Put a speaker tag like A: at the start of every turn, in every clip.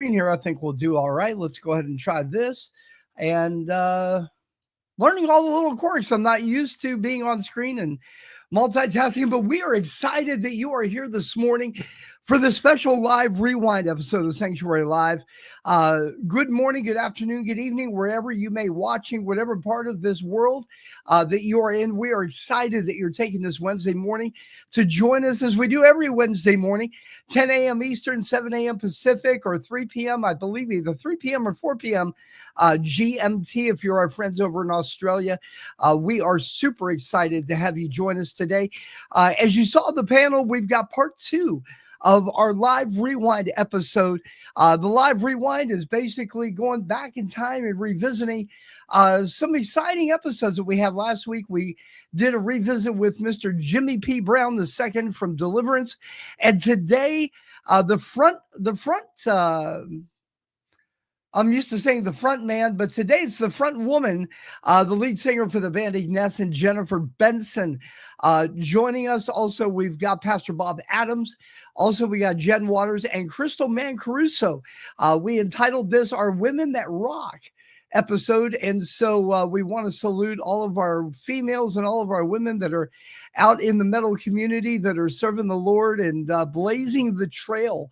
A: here, I think we'll do all right. Let's go ahead and try this. And learning all the little quirks. I'm not used to being on screen and multitasking, but we are excited that you are here this morning for the special live rewind episode of Sanctuary Live. Good morning, good afternoon, good evening, wherever you may watching, whatever part of this world that you are in. We are excited that you're taking this Wednesday morning to join us as we do every Wednesday morning, 10 a.m. Eastern, 7 a.m. Pacific, or 3 p.m., I believe either 3 p.m. or 4 p.m. GMT if you're our friends over in Australia. We are super excited to have you join us today. As you saw the panel, we've got part 2 of our live rewind episode. The live rewind is basically going back in time and revisiting some exciting episodes that we had last week. We did a revisit with Mr. Jimmy P. Brown II from Deliverance. And today, I'm used to saying the front man, but today it's the front woman, the lead singer for the band Ignescent, Jennifer Benson, joining us. Also, we've got Pastor Bob Adams. Also, we got Jen Waters and Crystal Man Caruso. We entitled this Our Women That Rock episode. And so we want to salute all of our females and all of our women that are out in the metal community that are serving the Lord and blazing the trail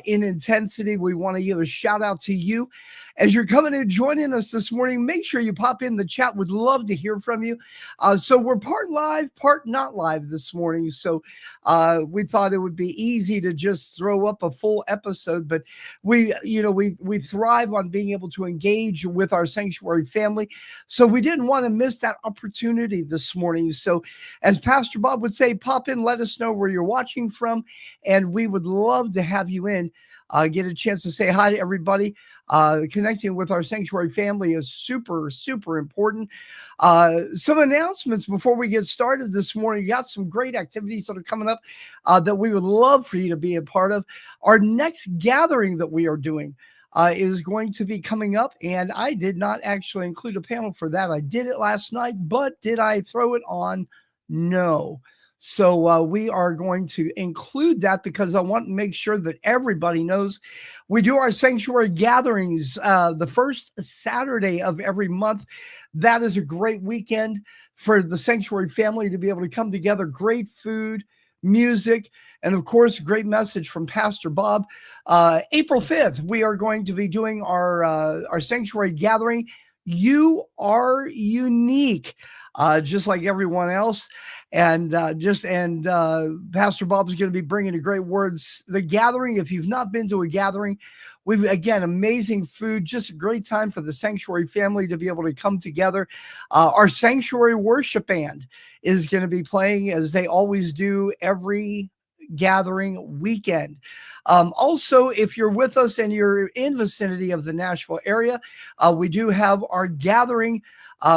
A: in intensity. We want to give a shout out to you as you're coming and joining us this morning. Make sure you pop in the chat. Would love to hear from you. So we're part live, part not live this morning. So we thought it would be easy to just throw up a full episode, but we thrive on being able to engage with our sanctuary family. So we didn't want to miss that opportunity this morning. So as Pastor Bob would say, pop in, let us know where you're watching from, and we would love to have you in. Get a chance to say hi to everybody. Connecting with our sanctuary family is super, super important. Some announcements before we get started this morning. We got some great activities that are coming up that we would love for you to be a part of. Our next gathering that we are doing is going to be coming up, and I did not actually include a panel for that. I did it last night, but did I throw it on? No. So we are going to include that because I want to make sure that everybody knows we do our sanctuary gatherings the first Saturday of every month. That is a great weekend for the sanctuary family to be able to come together. Great food, music, and of course, great message from Pastor Bob. April 5th, we are going to be doing our sanctuary gathering. You are unique, just like everyone else. And Pastor Bob is going to be bringing the great words. The gathering, if you've not been to a gathering, we've, again, amazing food, just a great time for the sanctuary family to be able to come together. Our sanctuary worship band is going to be playing, as they always do, every gathering weekend. Also, if you're with us and you're in vicinity of the Nashville area, we do have our gathering,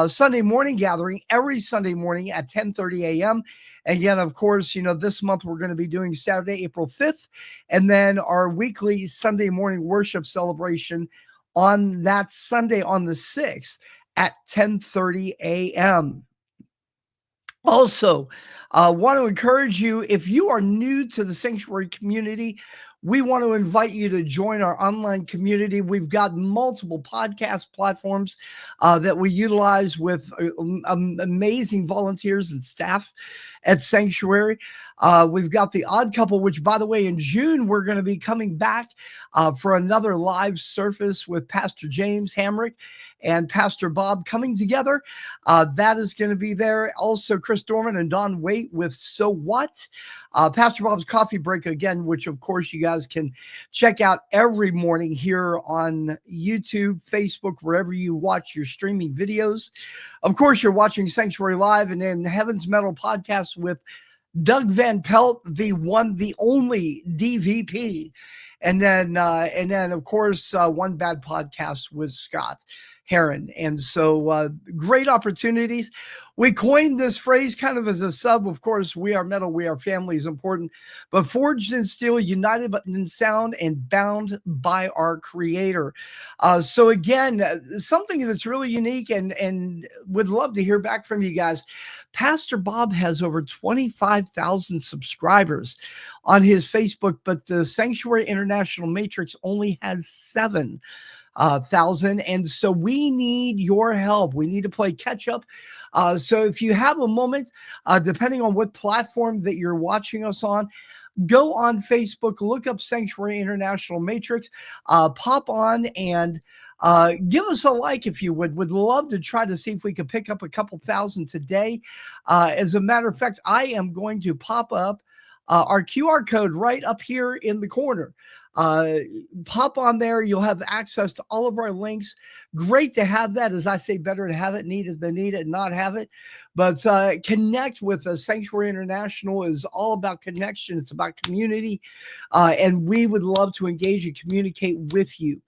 A: Sunday morning gathering every Sunday morning at 10:30 a.m. Again, of course, this month we're going to be doing Saturday, April 5th, and then our weekly Sunday morning worship celebration on that Sunday on the 6th at 10:30 a.m. Also, want to encourage you, if you are new to the sanctuary community, we want to invite you to join our online community. We've got multiple podcast platforms that we utilize with amazing volunteers and staff at Sanctuary. We've got the Odd Couple, which, by the way, in June, we're going to be coming back for another live service with Pastor James Hamrick and Pastor Bob coming together. That is going to be there. Also, Chris Dorman and Don Waite with So What? Pastor Bob's Coffee Break, again, which, of course, you guys can check out every morning here on YouTube, Facebook, wherever you watch your streaming videos. Of course, you're watching Sanctuary Live, and then Heaven's Metal Podcast with Doug Van Pelt, the one, the only DVP. And then, of course, One Bad Podcast with Scott. Heron. And so great opportunities. We coined this phrase kind of as a sub. Of course, we are metal, we are family is important, but forged in steel, united but in sound, and bound by our Creator. So again, something that's really unique, and would love to hear back from you guys. Pastor Bob has over 25,000 subscribers on his Facebook, but the Sanctuary International Matrix only has 7,000. And so we need your help. We need to play catch up. So if you have a moment, depending on what platform that you're watching us on, go on Facebook, look up Sanctuary International Matrix, pop on and give us a like if you would. Would love to try to see if we could pick up a couple thousand today. As a matter of fact, I am going to pop up our QR code right up here in the corner. Pop on there. You'll have access to all of our links. Great to have that. As I say, better to have it needed than need it and not have it. But connect with us. Sanctuary International is all about connection. It's about community. And we would love to engage and communicate with you.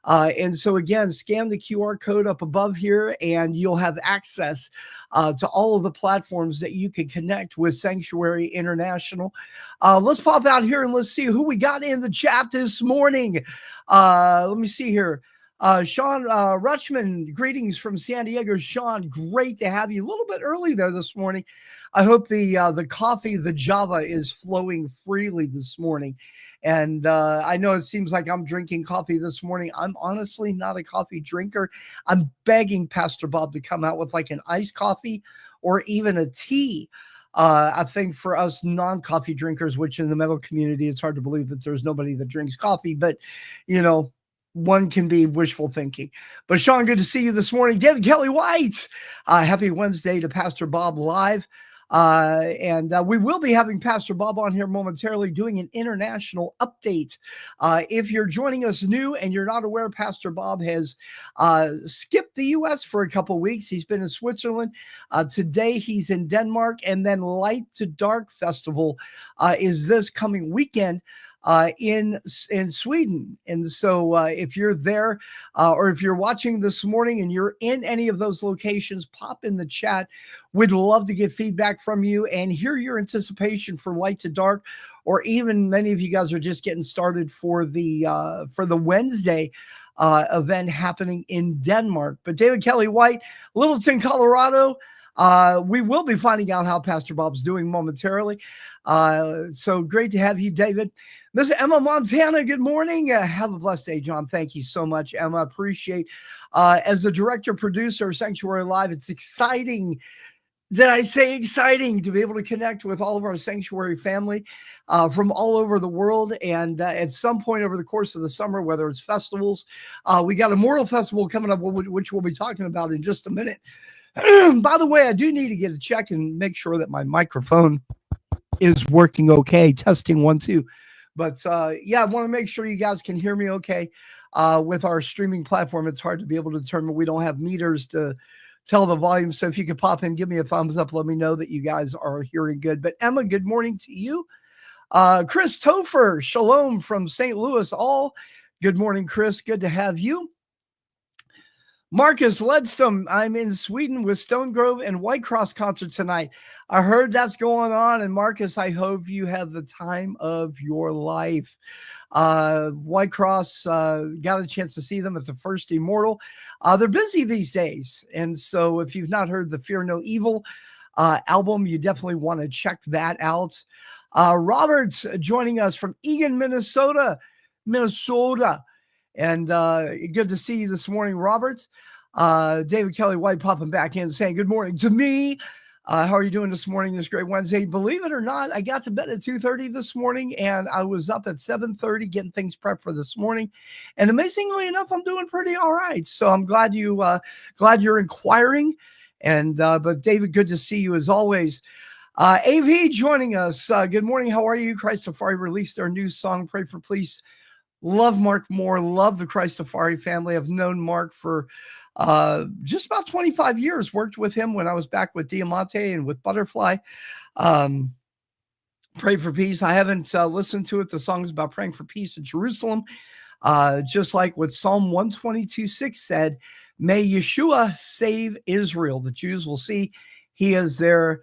A: And so again, scan the QR code up above here and you'll have access to all of the platforms that you can connect with Sanctuary International. Let's pop out here and let's see who we got in the chat this morning. Let me see here. Sean Rutschman, greetings from San Diego. Sean, great to have you. A little bit early there this morning. I hope the coffee, the Java, is flowing freely this morning. And I know it seems like I'm drinking coffee this morning. I'm honestly not a coffee drinker. I'm begging Pastor Bob to come out with like an iced coffee or even a tea. I think for us non-coffee drinkers, which in the metal community, it's hard to believe that there's nobody that drinks coffee, but you know, one can be wishful thinking. But Sean, good to see you this morning. David Kelly White, happy Wednesday to Pastor Bob Live. And we will be having Pastor Bob on here momentarily doing an international update. If you're joining us new and you're not aware, Pastor Bob has skipped the U.S. for a couple weeks. He's been in Switzerland. Today he's in Denmark, and then Light to Dark Festival is this coming weekend in Sweden. And so if you're there or if you're watching this morning and you're in any of those locations, pop in the chat. We'd love to get feedback from you and hear your anticipation for Light to Dark, or even many of you guys are just getting started for the Wednesday event happening in Denmark. But David Kelly White, Littleton, Colorado. We will be finding out how Pastor Bob's doing momentarily. So great to have you, David. Miss Emma Montana, good morning. Have a blessed day, John. Thank you so much, Emma. Appreciate. As the director, producer of Sanctuary Live, it's exciting. Did I say exciting to be able to connect with all of our Sanctuary family from all over the world? And at some point over the course of the summer, whether it's festivals, we got a Immortal Festival coming up, which we'll be talking about in just a minute. By the way, I do need to get a check and make sure that my microphone is working okay. Testing 1, 2. But yeah, I want to make sure you guys can hear me okay. With our streaming platform, it's hard to be able to determine. We don't have meters to tell the volume. So if you could pop in, give me a thumbs up, let me know that you guys are hearing good. But Emma, good morning to you. Chris Topher, shalom from St. Louis. All good morning, Chris. Good to have you. Marcus Ledstrom, I'm in Sweden with Stone Grove and White Cross concert tonight. I heard that's going on. And Marcus, I hope you have the time of your life. White Cross, got a chance to see them at the first Immortal. They're busy these days. And so if you've not heard the Fear No Evil album, you definitely want to check that out. Robert's joining us from Eagan, Minnesota. And good to see you this morning, Robert. David Kelly White popping back in saying good morning to me. How are you doing this morning, this great Wednesday? Believe it or not, I got to bed at 2:30 this morning, and I was up at 7:30 getting things prepped for this morning. And amazingly enough, I'm doing pretty all right. So I'm glad you're inquiring. And but David, good to see you as always. AV joining us. Good morning. How are you? Christafari released their new song, Pray for Peace. Love Mark Moore. Love the Christafari family. I've known Mark for just about 25 years. Worked with him when I was back with Diamante and with Butterfly. Pray for Peace. I haven't listened to it. The song is about praying for peace in Jerusalem. Just like what Psalm 122:6 said, May Yeshua save Israel. The Jews will see he is their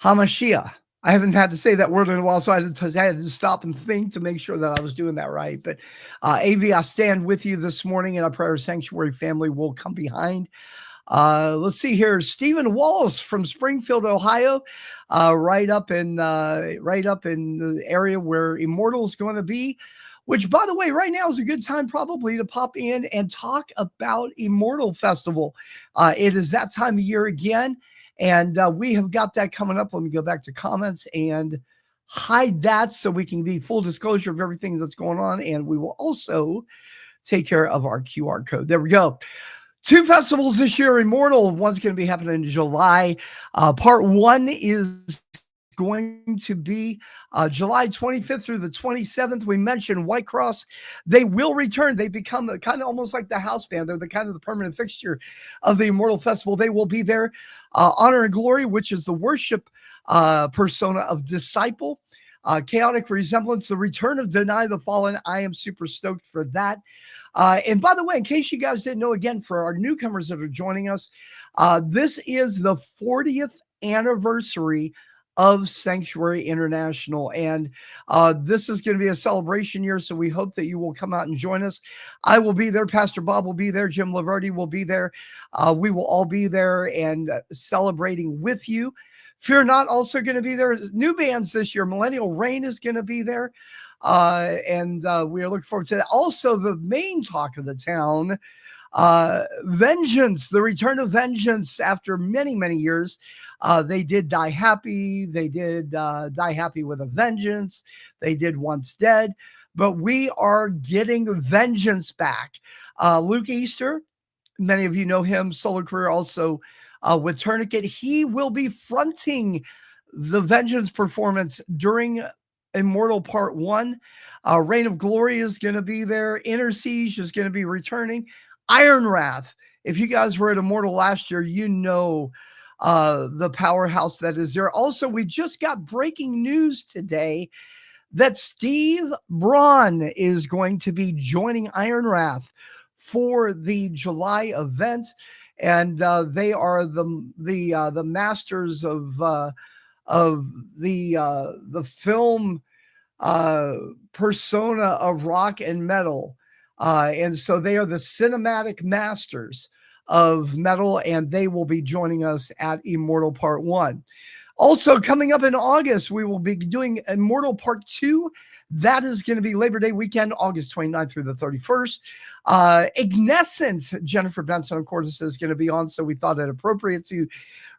A: Hamashiach. I haven't had to say that word in a while, so I had to stop and think to make sure that I was doing that right. But AV, I stand with you this morning, and I pray our sanctuary family will come behind. Let's see here. Stephen Wallace from Springfield, Ohio, right up in the area where Immortal is going to be. Which, by the way, right now is a good time probably to pop in and talk about Immortal Festival. It is that time of year again. And we have got that coming up. Let me go back to comments and hide that so we can be full disclosure of everything that's going on. And we will also take care of our QR code. There we go. 2 festivals this year, Immortal. One's going to be happening in July. Part 1 is going to be July 25th through the 27th. We mentioned White Cross. They will return. They become kind of almost like the house band. They're the kind of the permanent fixture of the Immortal Festival. They will be there. Honor and Glory, which is the worship persona of Disciple. Chaotic Resemblance, the return of Deny the Fallen. I am super stoked for that. And by the way, in case you guys didn't know, again, for our newcomers that are joining us, this is the 40th anniversary of Sanctuary International. And this is going to be a celebration year, so we hope that you will come out and join us. I will be there. Pastor Bob will be there. Jim Laverty will be there. We will all be there and celebrating with you. Fear Not also going to be there. New bands this year. Millennial Reign is going to be there. And we are looking forward to that. Also, the main talk of the town, Vengeance, the return of Vengeance after many, many years. They did Die Happy. They did Die Happy with a Vengeance. They did Once Dead. But we are getting Vengeance back. Luke Easter, many of you know him, solo career also with Tourniquet. He will be fronting the Vengeance performance during Immortal Part 1. Reign of Glory is going to be there. Inner Siege is going to be returning. Iron Wrath. If you guys were at Immortal last year, you know the powerhouse that is there. Also, we just got breaking news today that Steve Braun is going to be joining Iron Wrath for the July event. And they are the masters of the film persona of rock and metal. And so they are the cinematic masters of metal, and they will be joining us at Immortal Part 1. Also, coming up in August, we will be doing Immortal Part 2. That is going to be Labor Day weekend, August 29th through the 31st. Ignescent, Jennifer Benson, of course, is going to be on, so we thought it appropriate to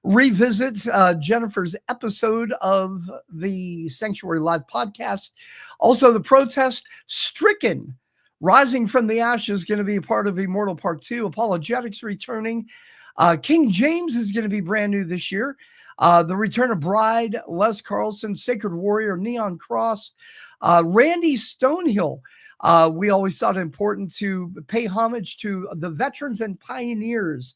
A: revisit Jennifer's episode of the Sanctuary Live podcast. Also, the Protest, Stricken, Rising from the Ashes, is going to be a part of Immortal Part 2. Apologetics returning. King James is going to be brand new this year. The Return of Bride, Les Carlson, Sacred Warrior, Neon Cross, Randy Stonehill. We always thought it important to pay homage to the veterans and pioneers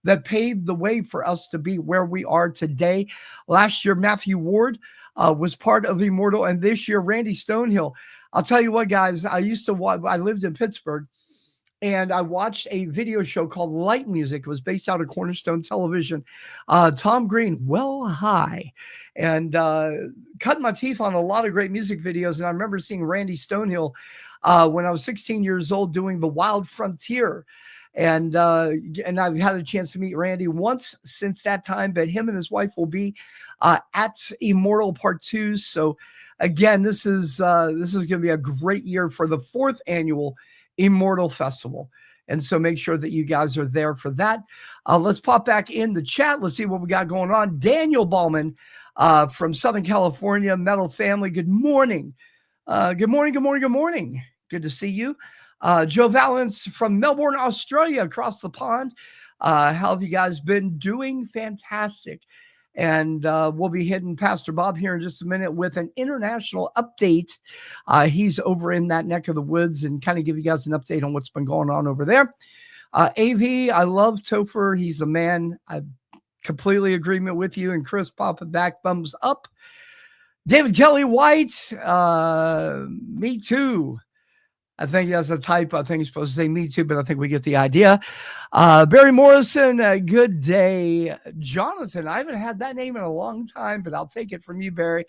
A: that paved the way for us to be where we are today. Last year, Matthew Ward was part of Immortal, and this year, Randy Stonehill. I'll tell you what, guys, I lived in Pittsburgh, and I watched a video show called Light Music. It was based out of Cornerstone Television. Tom Green, well high, and cut my teeth on a lot of great music videos. And I remember seeing Randy Stonehill when I was 16 years old doing The Wild Frontier. And I've had a chance to meet Randy once since that time, but him and his wife will be at Immortal Part 2. So again, this is going to be a great year for the 4th annual Immortal Festival. And so make sure that you guys are there for that. Let's pop back in the chat. Let's see what we got going on. Daniel Ballman from Southern California, Metal Family. Good morning. Good morning. Good to see you. Joe Valance from Melbourne, Australia, across the pond. How have you guys been doing? Fantastic. And we'll be hitting Pastor Bob here in just a minute with an international update. He's over in that neck of the woods and kind of give you guys an update on what's been going on over there. AV, I love Topher. He's the man. I completely agreement with you. And Chris popping back, thumbs up. David Kelly White, me too. I think that's a typo. I think it's supposed to say me too, but I think we get the idea. Barry Morrison, good day. Jonathan, I haven't had that name in a long time, but I'll take it from you, Barry.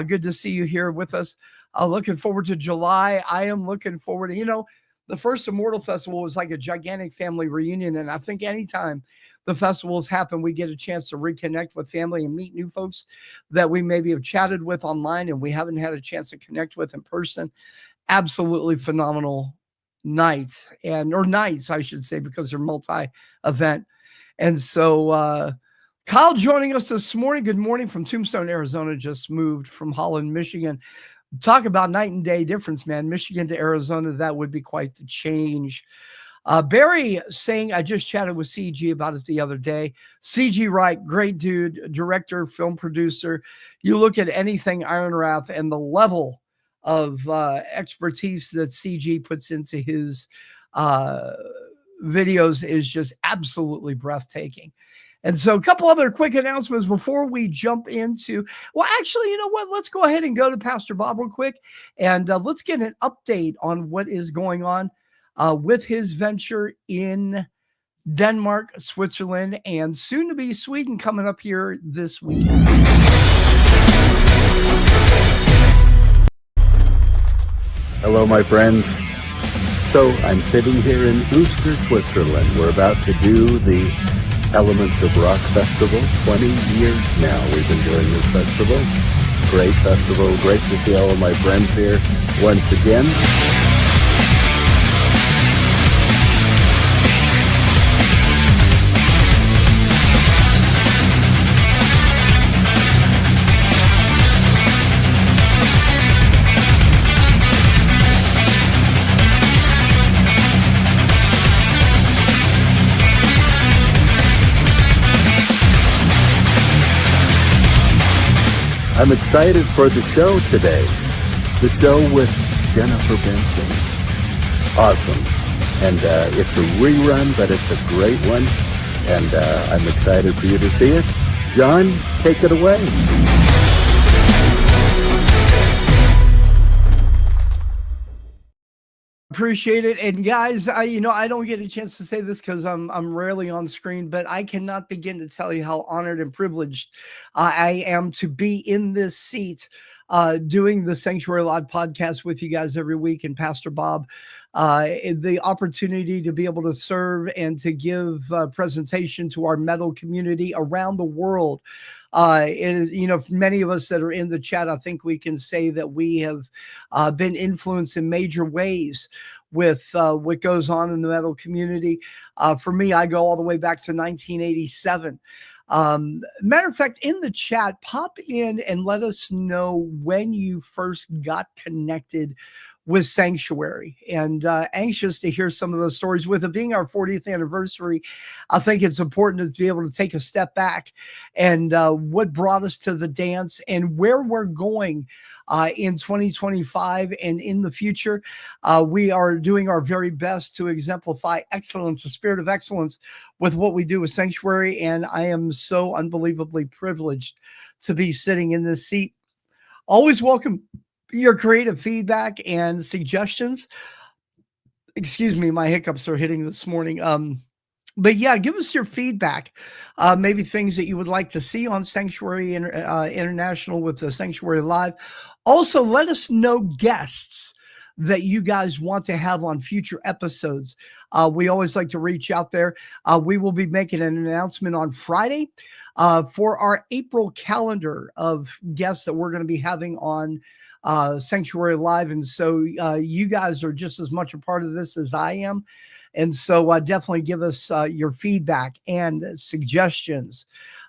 A: Good to see you here with us. Looking forward to July. I am looking forward to, the first Immortal Festival was like a gigantic family reunion. And I think anytime the festivals happen, we get a chance to reconnect with family and meet new folks that we maybe have chatted with online and we haven't had a chance to connect with in person. Absolutely phenomenal nights or nights, I should say, because they're multi-event. And so Kyle joining us this morning. Good morning from Tombstone, Arizona. Just moved from Holland, Michigan. Talk about night and day difference, man. Michigan to Arizona, that would be quite the change. Barry saying, I just chatted with CG about it the other day. CG Wright, great dude, director, film producer. You look at anything Iron Wrath and the level of expertise that CG puts into his videos is just absolutely breathtaking. And so a couple other quick announcements before we jump into, well, actually, you know what? Let's go ahead and go to Pastor Bob real quick, and let's get an update on what is going on with his venture in Denmark, Switzerland, and soon to be Sweden coming up here this weekend.
B: Hello, my friends. So I'm sitting here in Uster, Switzerland. We're about to do the Elements of Rock Festival. 20 years now we've been doing this festival. Great festival. Great to see all of my friends here once again. I'm excited for the show today. The show with Jennifer Benson. Awesome. And it's a rerun, but it's a great one. And I'm excited for you to see it. John, take it away.
A: Appreciate it. And guys, I don't get a chance to say this because I'm rarely on screen, but I cannot begin to tell you how honored and privileged I am to be in this seat doing the Sanctuary Live podcast with you guys every week, and Pastor Bob, the opportunity to be able to serve and to give presentation to our metal community around the world. It is, many of us that are in the chat, I think we can say that we have been influenced in major ways with what goes on in the metal community. For me, I go all the way back to 1987. Matter of fact, in the chat, pop in and let us know when you first got connected with Sanctuary, and anxious to hear some of those stories. With it being our 40th anniversary, I think it's important to be able to take a step back and what brought us to the dance and where we're going in 2025 and in the future. We are doing our very best to exemplify excellence, the spirit of excellence, with what we do with Sanctuary, and I am so unbelievably privileged to be sitting in this seat. Always welcome your creative feedback and suggestions. Excuse me, my hiccups are hitting this morning. But yeah, give us your feedback. Maybe things that you would like to see on Sanctuary International with the Sanctuary Live. Also, let us know guests that you guys want to have on future episodes. We always like to reach out there. We will be making an announcement on Friday for our April calendar of guests that we're going to be having on Sanctuary Live. And so you guys are just as much a part of this as I am. And so definitely give us your feedback and suggestions.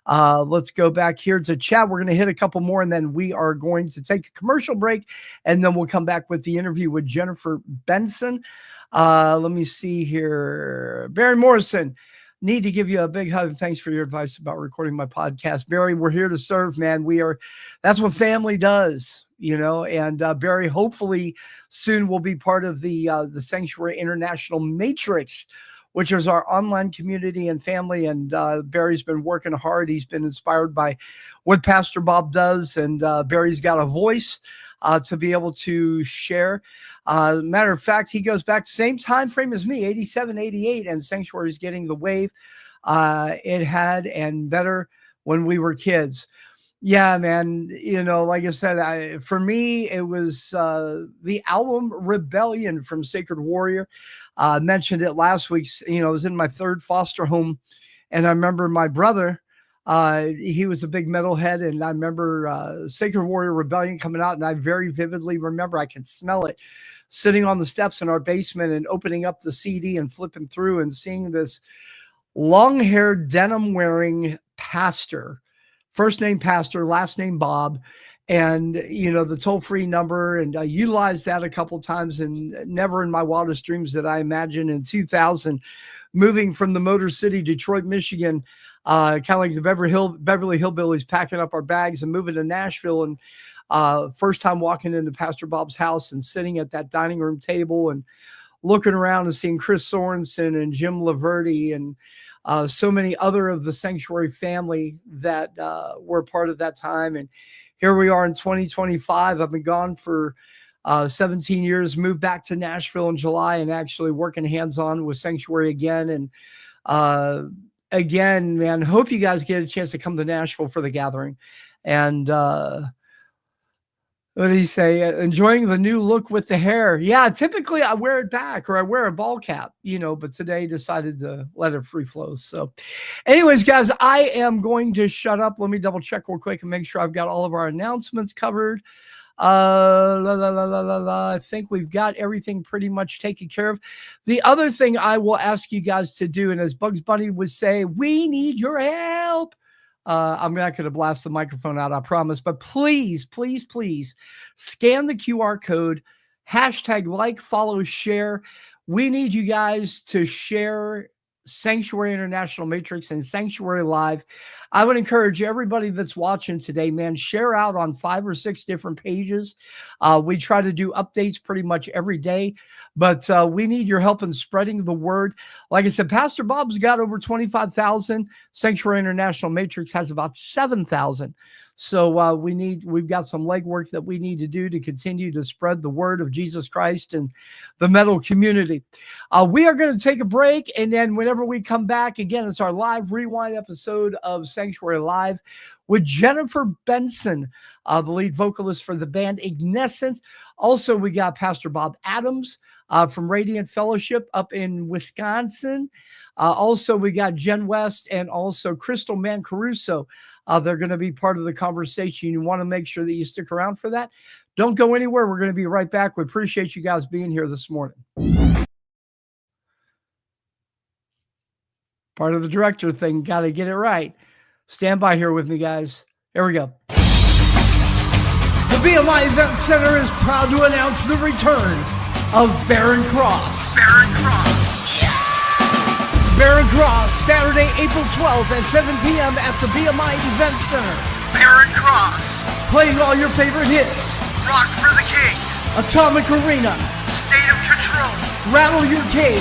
A: Let's go back here to chat. We're going to hit a couple more, and then we are going to take a commercial break, and then we'll come back with the interview with Jennifer Benson. Let me see here. Barry Morrison, need to give you a big hug. Thanks for your advice about recording my podcast. Barry, we're here to serve, man. That's what family does. And Barry, hopefully soon will be part of the Sanctuary International Matrix, which is our online community and family. And Barry's been working hard. He's been inspired by what Pastor Bob does. And Barry's got a voice to be able to share. Matter of fact, he goes back same time frame as me, 87, 88, and Sanctuary is getting the wave it had and better when we were kids. Yeah, man. Like I said, for me, it was the album Rebellion from Sacred Warrior. Mentioned it last week. I was in my third foster home, and I remember my brother, he was a big metalhead, and I remember Sacred Warrior Rebellion coming out, and I very vividly remember I can smell it sitting on the steps in our basement and opening up the CD and flipping through and seeing this long-haired, denim-wearing pastor, first name Pastor, last name Bob, and the toll-free number, and I utilized that a couple times, and never in my wildest dreams did I imagine in 2000 moving from the Motor City, Detroit, Michigan, kind of like the Beverly Hillbillies, packing up our bags and moving to Nashville. And first time walking into Pastor Bob's house and sitting at that dining room table and looking around and seeing Chris Sorensen and Jim Laverty and so many other of the Sanctuary family that were part of that time. And here we are in 2025. I've been gone for 17 years, moved back to Nashville in July and actually working hands-on with Sanctuary again. And again, man, hope you guys get a chance to come to Nashville for the gathering. And what did he say? Enjoying the new look with the hair. Yeah, typically I wear it back or I wear a ball cap, but today decided to let it free flow. So anyways, guys, I am going to shut up. Let me double check real quick and make sure I've got all of our announcements covered. I think we've got everything pretty much taken care of. The other thing I will ask you guys to do, and as Bugs Bunny would say, we need your help. I'm not going to blast the microphone out, I promise, but please, please, please scan the QR code, hashtag like, follow, share. We need you guys to share Sanctuary International Matrix and Sanctuary Live. I would encourage everybody that's watching today, man, share out on 5 or 6 different pages. We try to do updates pretty much every day, but we need your help in spreading the word. Like I said, Pastor Bob's got over 25,000. Sanctuary International Matrix has about 7,000. So we've got some legwork that we need to do to continue to spread the word of Jesus Christ and the metal community. We are going to take a break, and then whenever we come back, again, it's our live rewind episode of Sanctuary Live with Jennifer Benson, the lead vocalist for the band Ignescent. Also, we got Pastor Bob Adams from Radiant Fellowship up in Wisconsin. Also, we got Jen West and also Crystal Mancaruso. They're going to be part of the conversation. You want to make sure that you stick around for that. Don't go anywhere. We're going to be right back. We appreciate you guys being here this morning. Part of the director thing. Got to get it right. Stand by here with me, guys. Here we go. The BMI Event Center is proud to announce the return of Barren Cross. Barren Cross. Barren Cross, Saturday, April 12th at 7 p.m. at the BMI Event Center. Barren Cross. Playing all your favorite hits. Rock for the King. Atomic Arena. State of Control. Rattle Your Cage.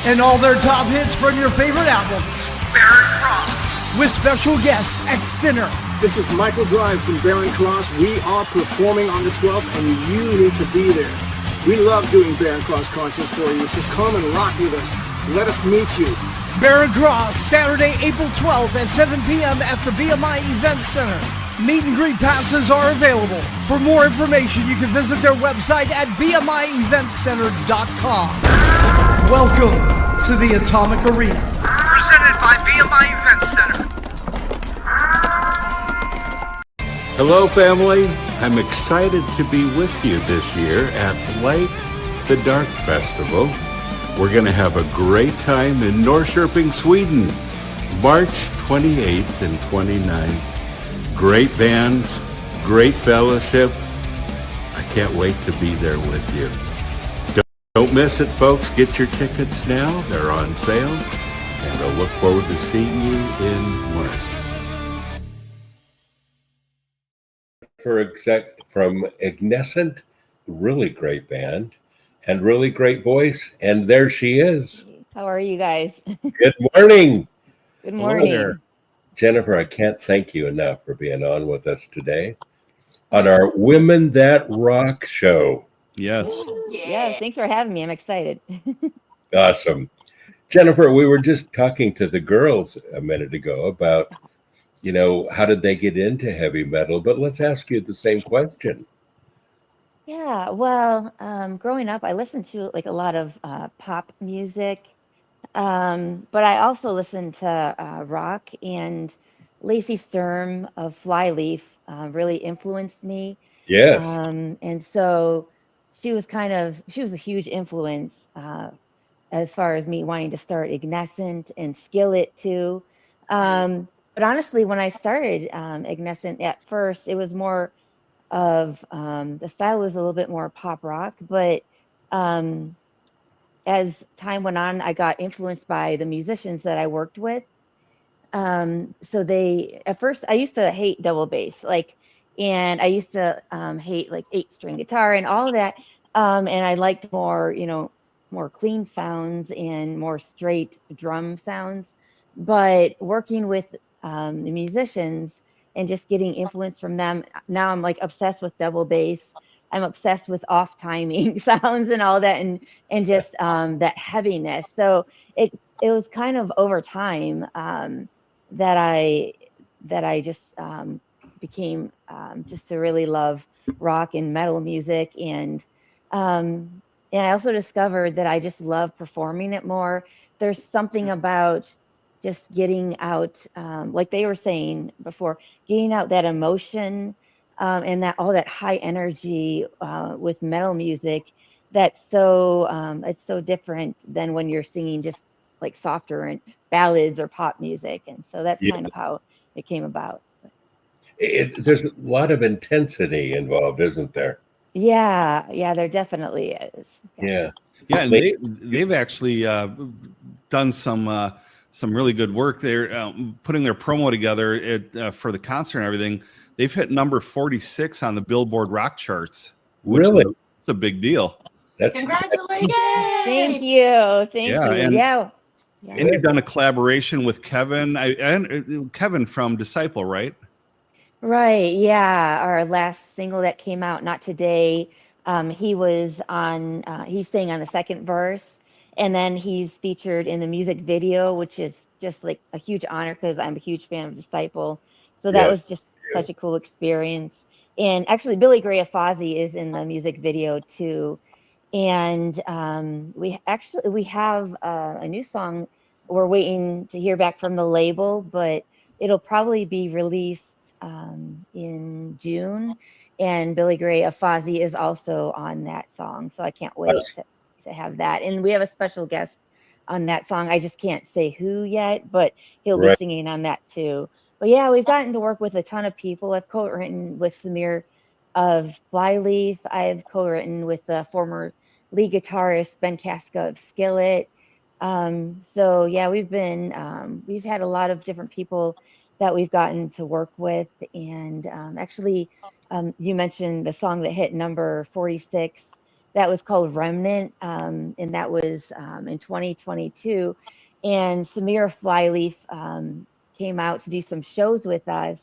A: And all their top hits from your favorite albums. Barren Cross. With special guest, X-Sinner.
C: This is Michael Drive from Barren Cross. We are performing on the 12th, and you need to be there. We love doing Barren Cross concerts for you, so come and rock with us. Let us meet you.
A: Barren Cross, Saturday, April 12th at 7 p.m. at the BMI Event Center. Meet and greet passes are available. For more information, you can visit their website at bmieventcenter.com. Welcome to the Atomic Arena. Presented by BMI Event Center.
B: Hello, family. I'm excited to be with you this year at Light the Dark Festival. We're going to have a great time in Norrköping, Sweden, March 28th and 29th. Great bands, great fellowship. I can't wait to be there with you. Don't miss it, folks. Get your tickets now. They're on sale. And I'll look forward to seeing you in March.
D: From Ignescent, really great band and really great voice. And there she is.
E: How are you guys?
D: Good morning.
E: Good morning.
D: Jennifer, I can't thank you enough for being on with us today. on our Women That Rock show.
E: Yes.
F: Yes, thanks for having me. I'm excited.
D: Awesome. Jennifer, we were just talking to the girls a minute ago about, how did they get into heavy metal? But let's ask you the same question.
F: Yeah, well, growing up, I listened to like a lot of pop music, but I also listened to rock, and Lacey Sturm of Flyleaf really influenced me.
D: Yes.
F: And so she was a huge influence as far as me wanting to start Ignescent and Skillet too. But honestly, when I started Ignescent at first, it was more of the style was a little bit more pop rock, but um, as time went on, I got influenced by the musicians that I worked with. So at first I used to hate double bass, and I used to hate like 8-string guitar and all of that. And I liked more, more clean sounds and more straight drum sounds. But working with the musicians and just getting influence from them, now I'm like obsessed with double bass. I'm obsessed with off timing sounds and all that, and just that heaviness. So it was kind of over time. That I just became just to really love rock and metal music, and I also discovered that I just love performing it more. There's something about just getting out, like they were saying before, getting out that emotion, and that all that high energy with metal music. That's so it's so different than when you're singing just like softer and ballads or pop music. And so that's kind of
D: Yes.
F: how it came about.
D: There's a lot of intensity involved, isn't there?
F: Yeah, there definitely is.
D: Yeah.
E: Yeah, and they've actually done some really good work. They're putting their promo together for the concert and everything. They've hit number 46 on the Billboard Rock charts.
D: Really?
E: It's a big deal.
D: That's
G: Congratulations!
F: Thank you. Thank you.
E: And,
F: Yeah.
E: And you've done a collaboration with Kevin, Kevin from Disciple, right?
F: Right. Yeah. Our last single that came out, Not Today, he was on, he sang on the second verse, and then he's featured in the music video, which is just like a huge honor because I'm a huge fan of Disciple. So that was just such a cool experience. And actually, Billy Gray of Fozzy is in the music video too. And we have a new song. We're waiting to hear back from the label, but it'll probably be released in June. And Billy Gray of Fozzy is also on that song, so I can't wait to have that. And we have a special guest on that song. I just can't say who yet, but he'll be singing on that too. But yeah, we've gotten to work with a ton of people. I've co-written with Samir of Flyleaf. I've co-written with the former lead guitarist Ben Casca of Skillet. So yeah, we've had a lot of different people that we've gotten to work with. And actually, you mentioned the song that hit number 46. That was called Remnant, and that was in 2022. And Samir Flyleaf came out to do some shows with us,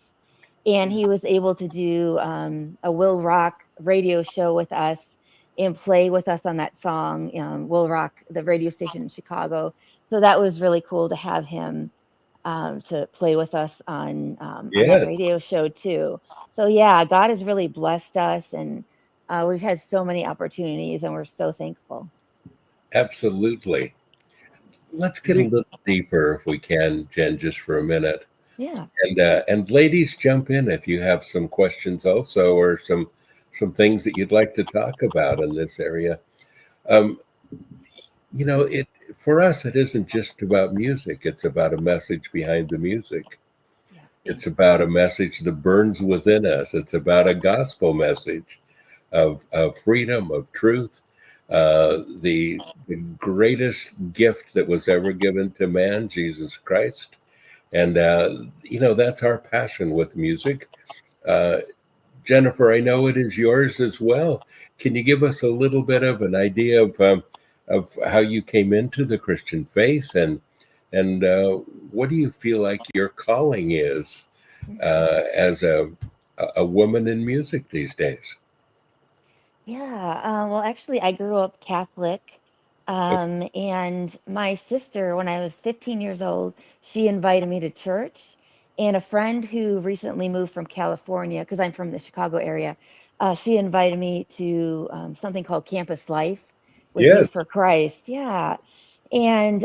F: and he was able to do a Will Rock radio show with us and play with us on that song, Will Rock, the radio station in Chicago. So that was really cool to have him to play with us on that radio show too. So yeah, God has really blessed us, and we've had so many opportunities, and we're so thankful.
D: Absolutely. Let's get a little deeper if we can, Jen, just for a minute.
F: Yeah.
D: And ladies, jump in if you have some questions also, or some things that you'd like to talk about in this area. For us, it isn't just about music. It's about a message behind the music. Yeah. It's about a message that burns within us. It's about a gospel message of freedom, of truth, the greatest gift that was ever given to man, Jesus Christ. And, that's our passion with music. Jennifer, I know it is yours as well. Can you give us a little bit of an idea of how you came into the Christian faith, and what do you feel like your calling is as a a woman in music these days?
F: Yeah, well, actually, I grew up Catholic,
D: Okay.
F: and my sister, when I was 15 years old, she invited me to church, and a friend who recently moved from California, because I'm from the Chicago area, she invited me to something called Campus Life with
D: Yes.
F: Youth for Christ. Yeah, and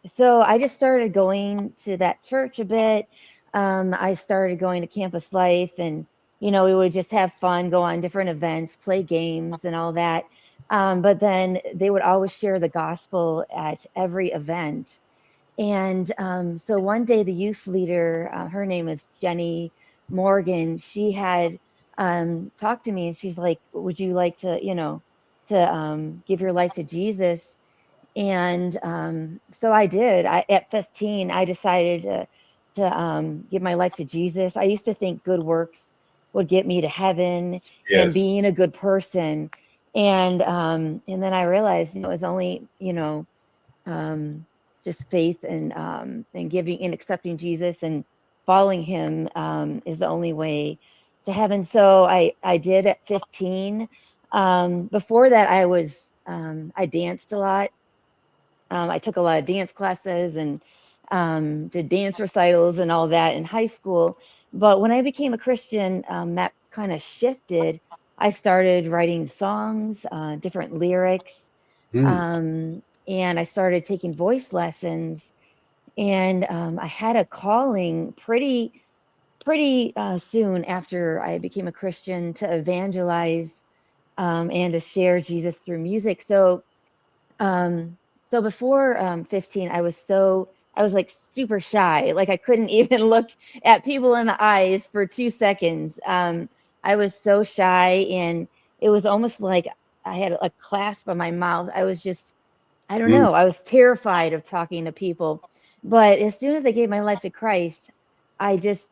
F: so I just started going to that church a bit. I started going to Campus Life, and we would just have fun, go on different events, play games and all that. But then they would always share the gospel at every event. And so one day, the youth leader, her name is Jenny Morgan, she had talked to me, and she's like, "Would you like to give your life to Jesus?" And so I did. At 15, I decided to give my life to Jesus. I used to think good works would get me to heaven and
D: Yes.
F: being a good person. And then I realized, it was only, um, just faith and giving and accepting Jesus and following him is the only way to heaven. So I did at 15. Before that, I danced a lot. I took a lot of dance classes and did dance recitals and all that in high school. But when I became a Christian, that kind of shifted. I started writing songs, different lyrics,
D: Hmm.
F: and I started taking voice lessons. And I had a calling pretty soon after I became a Christian to evangelize and to share Jesus through music. Um, so before 15, I was like super shy. Like I couldn't even look at people in the eyes for 2 seconds. I was so shy, and it was almost like I had a clasp on my mouth. I don't
D: Hmm.
F: know, I was terrified of talking to people. But as soon as I gave my life to Christ, I just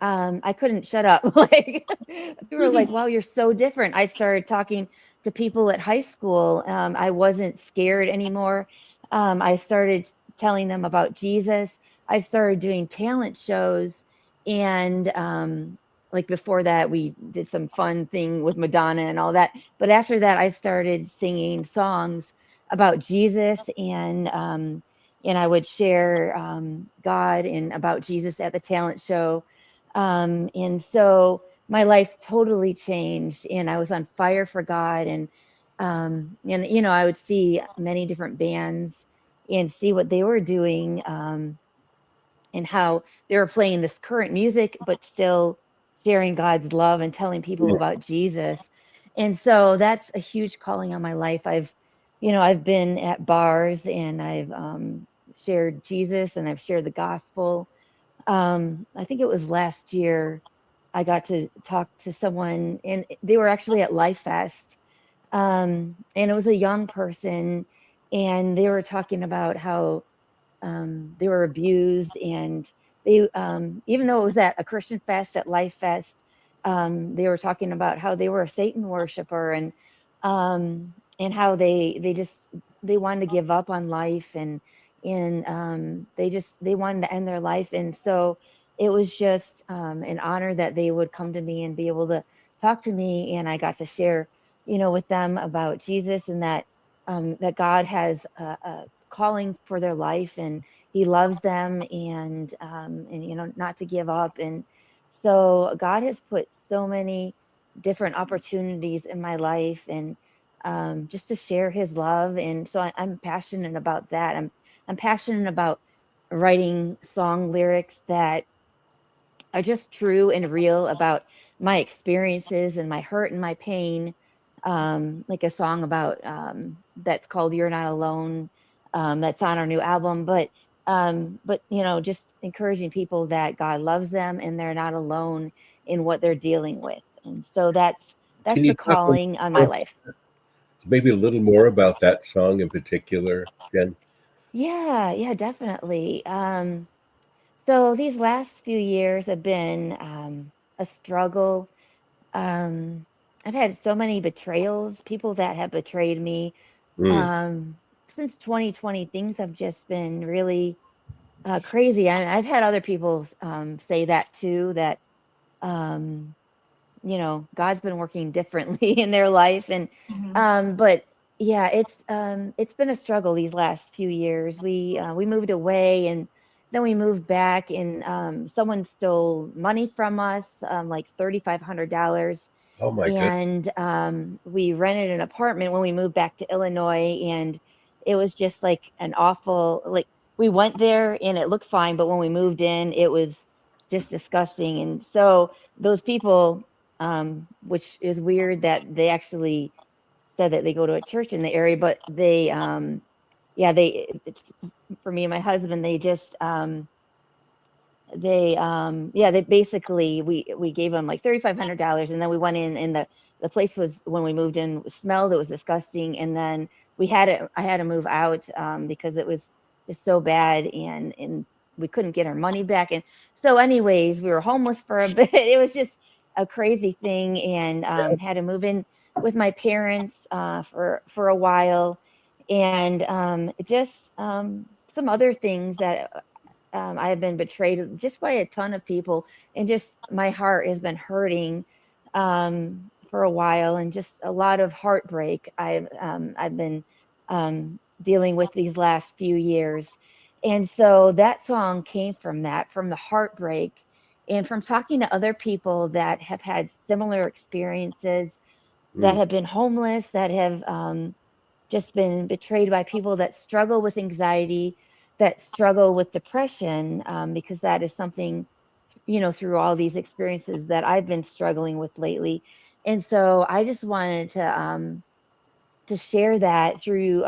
F: I couldn't shut up. Like people were like, "Wow, you're so different." I started talking to people at high school. I wasn't scared anymore. I started telling them about Jesus. I started doing talent shows, and like before that, we did some fun thing with Madonna and all that. But after that, I started singing songs about Jesus, and I would share God and about Jesus at the talent show, and so my life totally changed, and I was on fire for God. And I would see many different bands and see what they were doing, and how they were playing this current music, but still sharing God's love and telling people
D: Yeah.
F: about Jesus. And so that's a huge calling on my life. I've been at bars, and I've shared Jesus, and I've shared the gospel. I think it was last year I got to talk to someone, and they were actually at Life Fest. And it was a young person, and they were talking about how they were abused, and they even though it was at a Christian fest at Life Fest, they were talking about how they were a Satan worshiper, and how they wanted to give up on life, and they wanted to end their life. And so it was just an honor that they would come to me and be able to talk to me, and I got to share with them about Jesus, and that God has a calling for their life, and he loves them, and not to give up. And so God has put so many different opportunities in my life, and just to share his love. And so I'm passionate about that. I'm passionate about writing song lyrics that are just true and real about my experiences and my hurt and my pain. Like a song about that's called "You're Not Alone," that's on our new album. But just encouraging people that God loves them and they're not alone in what they're dealing with. And so that's
D: Can
F: the
D: you talk a little
F: calling on my
D: more,
F: life.
D: maybe a little more about that song in particular, Jen?
F: Yeah, yeah, definitely. So these last few years have been a struggle. Um, I've had so many betrayals, people that have betrayed me.
D: Mm.
F: Um, since 2020, things have just been really crazy. And I've had other people say that too, that God's been working differently in their life. And but yeah, it's been a struggle these last few years. We moved away, and then we moved back, and someone stole money from us, like $3,500.
D: Oh my goodness.
F: And we rented an apartment when we moved back to Illinois, and it was just like an awful, like, we went there and it looked fine, but when we moved in, it was just disgusting. And so those people, which is weird that they actually said that they go to a church in the area, but they yeah, it's, for me and my husband, they just they basically, we gave them like $3,500, and then we went in, and the place was, when we moved in, smelled, it was disgusting. And then I had to move out, because it was just so bad, and we couldn't get our money back. And so anyways, we were homeless for a bit. It was just a crazy thing. And had to move in with my parents for a while. And just some other things that I have been betrayed just by a ton of people, and just my heart has been hurting for a while, and just a lot of heartbreak I've been dealing with these last few years. And so that song came from that, from the heartbreak, and from talking to other people that have had similar experiences, that
D: Mm.
F: have been homeless, that have just been betrayed by people that struggle with anxiety, that struggle with depression, because that is something, through all these experiences that I've been struggling with lately. And so I just wanted to share that through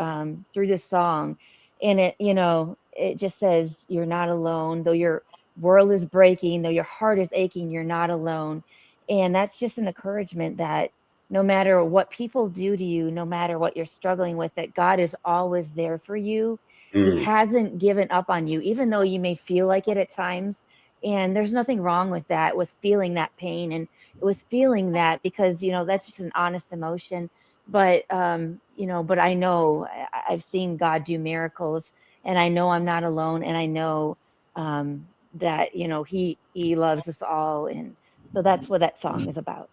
F: this song. And it just says, you're not alone, though your world is breaking, though your heart is aching, you're not alone. And that's just an encouragement that no matter what people do to you, no matter what you're struggling with, that God is always there for you. He
D: Mm.
F: hasn't given up on you, even though you may feel like it at times. And there's nothing wrong with that, with feeling that pain, and with feeling that, because that's just an honest emotion. But but I know, I've seen God do miracles, and I know I'm not alone, and I know that he loves us all. And so that's what that song is about.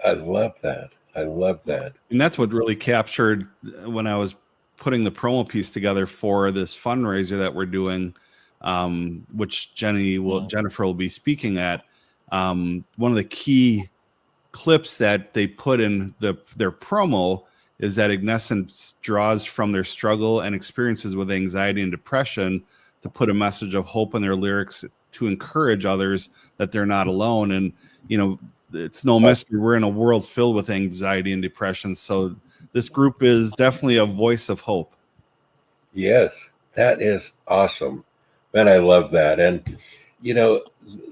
D: I love that. I love that.
E: And that's what really captured when I was putting the promo piece together for this fundraiser that we're doing, which Jennifer will be speaking at. One of the key clips that they put in their promo is that Ignescent draws from their struggle and experiences with anxiety and depression to put a message of hope in their lyrics, to encourage others that they're not alone. And it's no mystery, we're in a world filled with anxiety and depression, so this group is definitely a voice of hope.
D: Yes, that is awesome. Man, I love that. And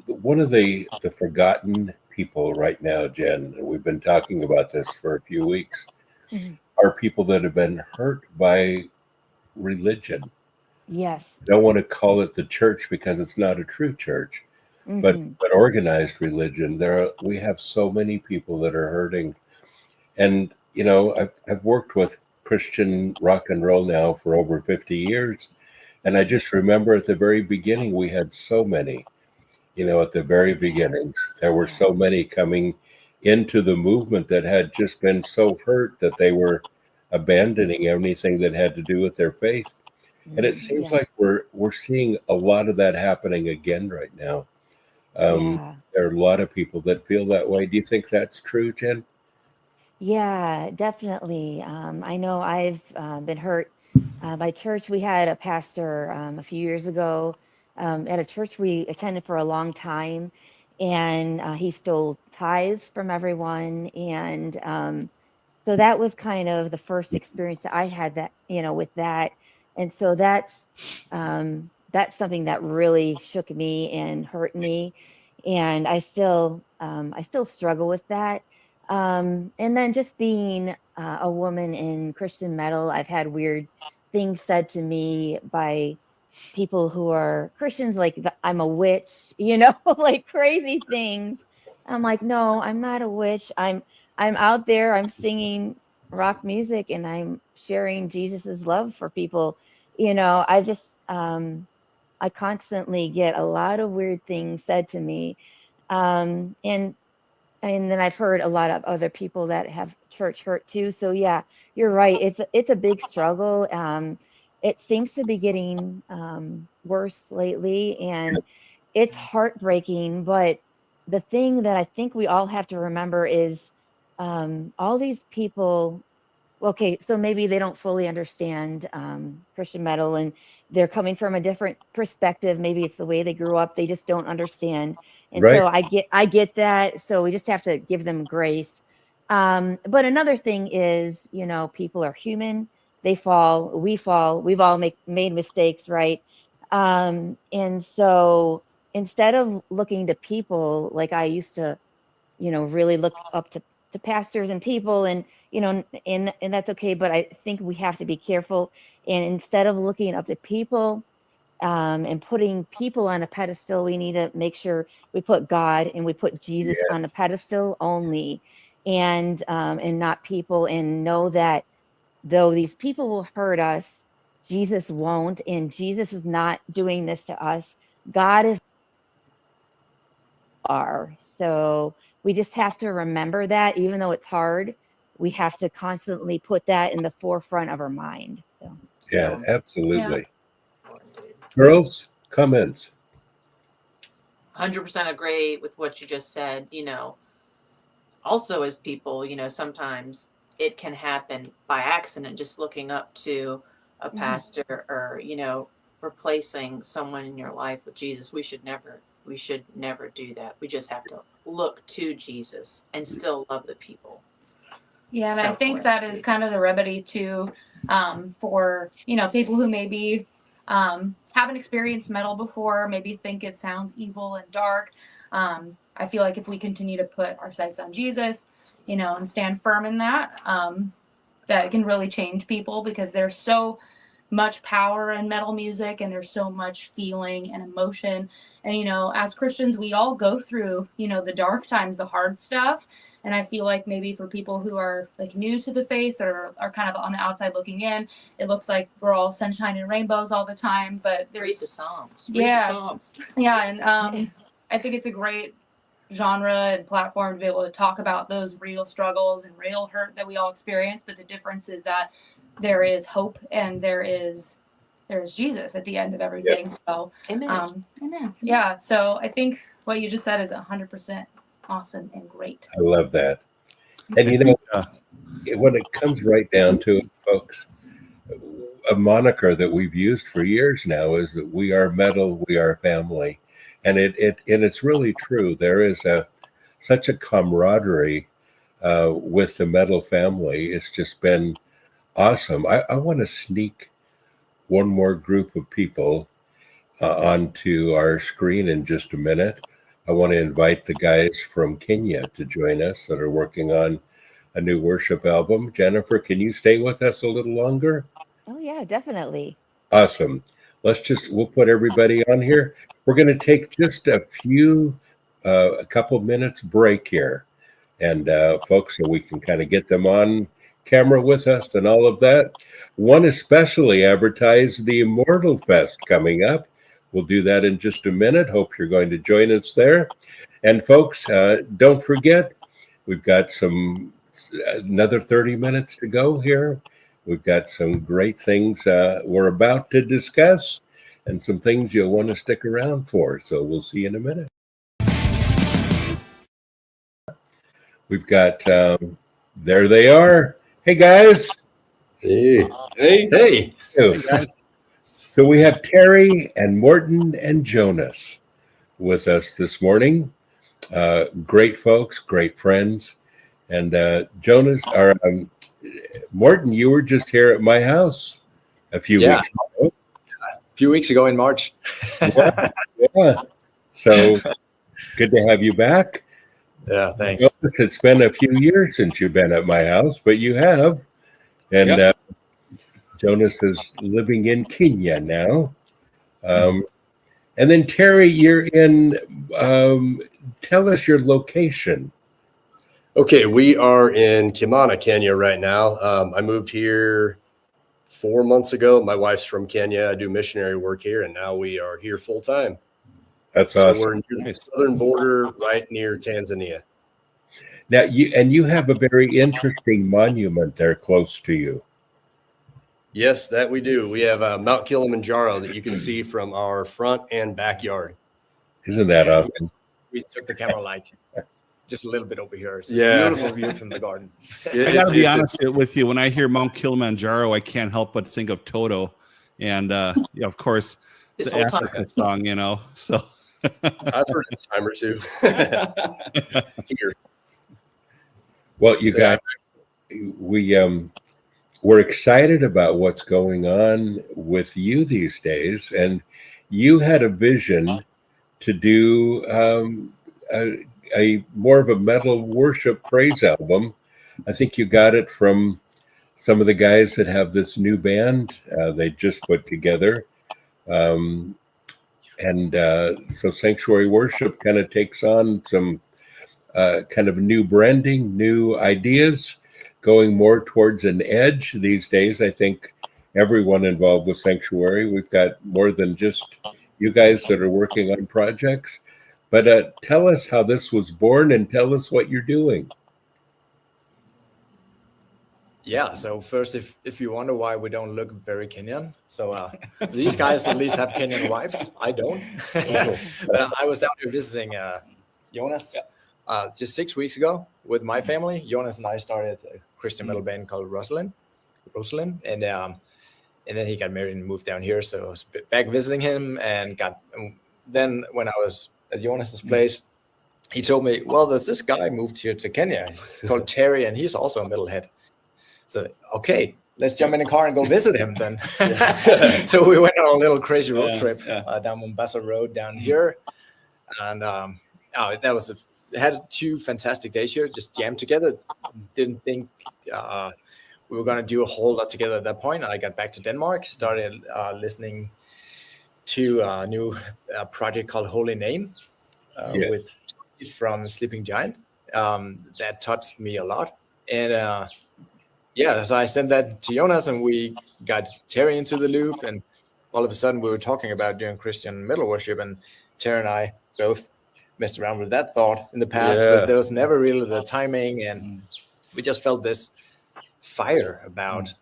D: one of the forgotten people right now, Jen, and we've been talking about this for a few weeks,
F: Mhm.
D: are people that have been hurt by religion.
F: Yes.
D: I don't want to call it the church because it's not a true church, but
F: Hmm.
D: organized religion. We have so many people that are hurting. And I've worked with Christian rock and roll now for over 50 years. And I just remember at the very beginning, we had so many, at the very beginnings, there were so many coming into the movement that had just been so hurt that they were abandoning anything that had to do with their faith. And it seems
F: Yeah.
D: like we're seeing a lot of that happening again right now.
F: Yeah.
D: There are a lot of people that feel that way. Do you think that's true, Jen?
F: Yeah, definitely. I know I've been hurt by church. We had a pastor a few years ago at a church we attended for a long time, and he stole tithes from everyone. And so that was kind of the first experience that I had, that, with that. And so that's something that really shook me and hurt me. And I still struggle with that. And then just being a woman in Christian metal, I've had weird things said to me by people who are Christians, like I'm a witch, like crazy things. I'm like, no, I'm not a witch. I'm out there, I'm singing rock music, and I'm sharing Jesus's love for people. I just I constantly get a lot of weird things said to me. And and then I've heard a lot of other people that have church hurt too. So yeah, you're right. It's a big struggle. It seems to be getting worse lately, and it's heartbreaking. But the thing that I think we all have to remember is all these people. Okay, so maybe they don't fully understand Christian metal, and they're coming from a different perspective. Maybe it's the way they grew up; they just don't understand. And
D: Right.
F: so I get that. So we just have to give them grace. But another thing is, people are human. They fall, we fall. We've all made mistakes, right? And so instead of looking to people like I used to, really look up to pastors and people, and and that's okay, but I think we have to be careful, and instead of looking up to people and putting people on a pedestal, we need to make sure we put God and we put Jesus
D: Yeah.
F: on a pedestal only, and not people, and know that though these people will hurt us, Jesus won't, and Jesus is not doing this to us. God is are. So we just have to remember that, even though it's hard, we have to constantly put that in the forefront of our mind. So
D: Yeah,
G: Yeah.
D: absolutely. Girls, comments.
G: 100% agree with what you just said. Also as people, sometimes it can happen by accident, just looking up to a pastor or, replacing someone in your life with Jesus. We should never do that. We just have to look to Jesus and still love the people.
H: Yeah, and I think that is kind of the remedy too, for people who maybe haven't experienced metal before, maybe think it sounds evil and dark. I feel like if we continue to put our sights on Jesus, and stand firm in that, that it can really change people, because there's so much power in metal music, and there's so much feeling and emotion. And as Christians, we all go through the dark times, the hard stuff. And I feel like maybe for people who are like new to the faith or are kind of on the outside looking in, it looks like we're all sunshine and rainbows all the time, but there's
G: Read the Psalms.
H: Yeah, and I think it's a great genre and platform to be able to talk about those real struggles and real hurt that we all experience. But the difference is that there is hope, and there is Jesus at the end of everything. Yep. So
G: Amen.
H: Amen. Yeah. So I think what you just said is 100% awesome and great.
D: I love that. And when it comes right down to it, folks, a moniker that we've used for years now is that we are metal, we are family. And it's really true. There is such a camaraderie with the metal family. It's just been awesome. I want to sneak one more group of people onto our screen in just a minute. I want to invite the guys from Kenya to join us that are working on a new worship album. Jennifer, can you stay with us a little longer?
F: Oh yeah, definitely.
D: Awesome. We'll put everybody on here. We're going to take just a couple minutes break here. And folks, so we can kind of get them on camera with us and all of that. One especially advertised the Immortal Fest coming up. We'll do that in just a minute. Hope you're going to join us there. And folks, don't forget, we've got another 30 minutes to go here. We've got some great things we're about to discuss, and some things you'll want to stick around for. So we'll see you in a minute. We've got, there they are. Hey, guys.
I: Hey.
D: Hey, guys. So we have Terry and Morton and Jonas with us this morning. Great folks, great friends. And Morton, you were just here at my house a few weeks ago.
I: A few weeks ago in March.
D: Yeah. So good to have you back.
I: Yeah, thanks.
D: It's been a few years since you've been at my house, but you have. And Jonas is living in Kenya now. And then Terry, you're in, tell us your location.
I: Okay, we are in Kimana, Kenya right now. I moved here 4 months ago. My wife's from Kenya. I do missionary work here, and now we are here full time.
D: That's awesome.
I: We're near the southern border, right near Tanzania.
D: Now you have a very interesting monument there close to you.
I: Yes, that we do. We have Mount Kilimanjaro that you can see from our front and backyard.
D: Isn't that awesome?
J: We took the camera like just a little bit over here. It's a
I: Yeah.
J: beautiful view from the garden.
E: I got to be honest with you. When I hear Mount Kilimanjaro, I can't help but think of Toto, and yeah, of course,
G: This
E: the
G: whole time.
E: Africa song. You know, so
I: I've heard it a time or two. Here.
D: Well, you got we're excited about what's going on with you these days, and you had a vision to do a more of a metal worship praise album. I think you got it from some of the guys that have this new band they just put together. So Sanctuary Worship kind of takes on some kind of new branding, new ideas, going more towards an edge these days. I think everyone involved with Sanctuary, we've got more than just you guys that are working on projects. But tell us how this was born and tell us what you're doing.
J: Yeah, so first, if you wonder why we don't look very Kenyan, so these guys at least have Kenyan wives. I don't. But I was down here visiting Jonas just 6 weeks ago with my family. Jonas and I started a Christian metal band called Rosalind, and then he got married and moved down here. So I was back visiting him, and then when I was at Jonas's place, he told me, well, there's this guy moved here to Kenya. He's called Terry, and he's also a metalhead. So, okay, let's jump in the car and go visit him then. So we went on a little crazy road trip down Mombasa Road down here. And that was had 2 fantastic days here, just jammed together. Didn't think we were going to do a whole lot together at that point. I got back to Denmark, started listening to a new project called Holy Name with from Sleeping Giant. That touched me a lot. And so I sent that to Jonas, and we got Terry into the loop, and all of a sudden we were talking about doing Christian metal worship, and Terry and I both messed around with that thought in the past, but there was never really the timing, and we just felt this fire about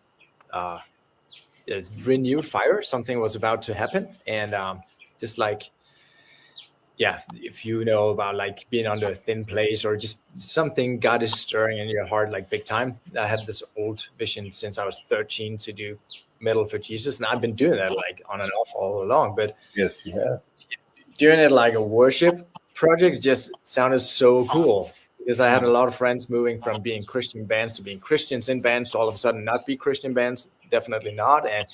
J: renewed fire. Something was about to happen, and just like, if you know about like being under a thin place or just something God is stirring in your heart, like big time. I had this old vision since I was 13 to do metal for Jesus, and I've been doing that like on and off all along. But doing it like a worship project just sounded so cool, because I had a lot of friends moving from being Christian bands to being Christians in bands to all of a sudden not be Christian bands. Definitely not. And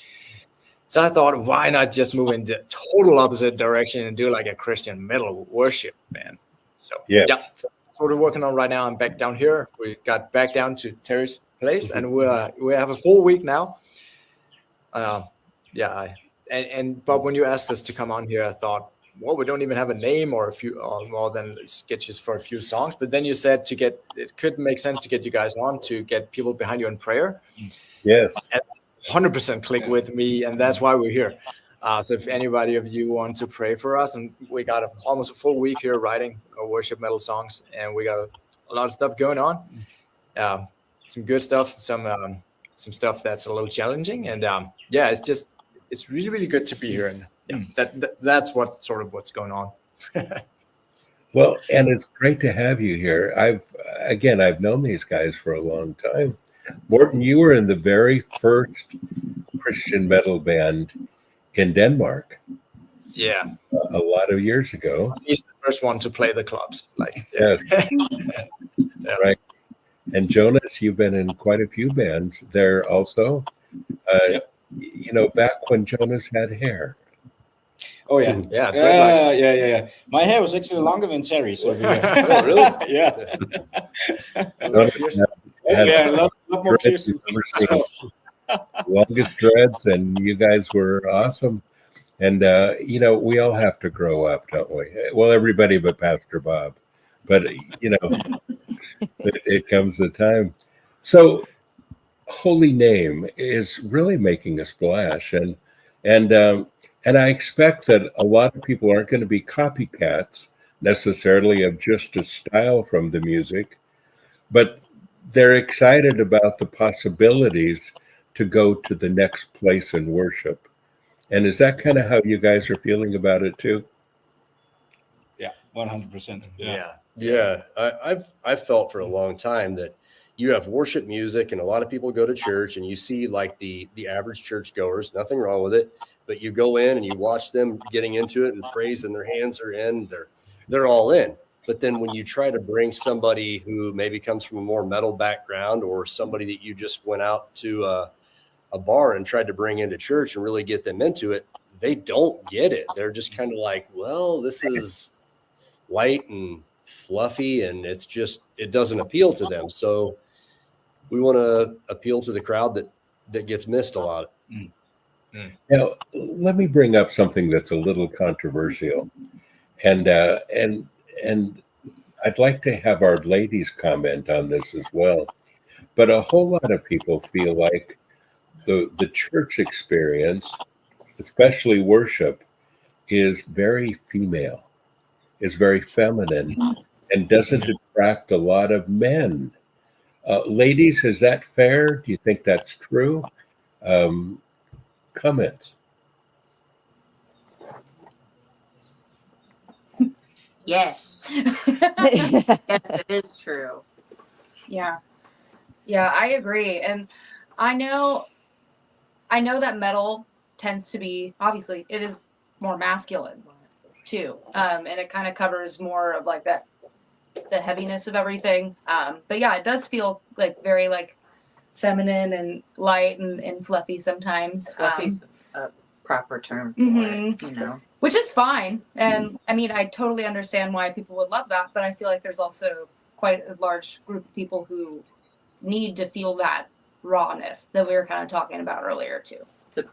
J: so I thought, why not just move in the total opposite direction and do like a Christian metal worship band? So so that's what we're working on right now. I'm back down here. We got back down to Terry's place, and we have a full week now. But when you asked us to come on here, I thought, well, we don't even have a name or a few more than sketches for a few songs. But then you said it could make sense to get you guys on, to get people behind you in prayer.
D: Yes.
J: And 100% click with me, and that's why we're here. So if anybody of you want to pray for us, and we got almost a full week here writing worship metal songs, and we got a lot of stuff going on. Some good stuff, some stuff that's a little challenging, and it's really, really good to be here, and that's what's going on.
D: Well, and it's great to have you here. I've known these guys for a long time. Morten, you were in the very first Christian metal band in Denmark.
J: Yeah.
D: A lot of years ago.
J: He's the first one to play the clubs.
D: Yes. Right. And Jonas, you've been in quite a few bands there also. You know, back when Jonas had hair.
K: Oh yeah, yeah. My hair was actually longer than Terry. So
I: Oh, really?
K: Yeah.
D: Jonas had
K: A lot more piercings.
D: longest dreads, and you guys were awesome. And we all have to grow up, don't we? Well, everybody but Pastor Bob. But it comes the time. So, Holy Name is really making a splash, and I expect that a lot of people aren't going to be copycats necessarily of just a style from the music, but they're excited about the possibilities to go to the next place in worship. And is that kind of how you guys are feeling about it too?
K: Yeah, 100%.
I: Yeah. I've felt for a long time that you have worship music and a lot of people go to church and you see like the average church goers, nothing wrong with it, but you go in and you watch them getting into it and praise and their hands are in, they're all in. But then when you try to bring somebody who maybe comes from a more metal background or somebody that you just went out to a bar and tried to bring into church and really get them into it, they don't get it. They're just kind of like, well, this is light and fluffy and it doesn't appeal to them. So we want to appeal to the crowd that gets missed a lot.
D: Now, let me bring up something that's a little controversial, and I'd like to have our ladies comment on this as well. But a whole lot of people feel like the church experience, especially worship, is very female, is very feminine, and doesn't attract a lot of men. Ladies, is that fair? Do you think that's true? Comments?
G: Yes. Yes, it is true.
H: Yeah, I agree, and I know that metal tends to be, obviously it is more masculine too, and it kind of covers more of like that, the heaviness of everything. But yeah, it does feel like very like feminine and light and fluffy sometimes.
G: Fluffy's a proper term for it, you know.
H: Which is fine. And I mean, I totally understand why people would love that, but I feel like there's also quite a large group of people who need to feel that rawness that we were kind of talking about earlier too.
G: To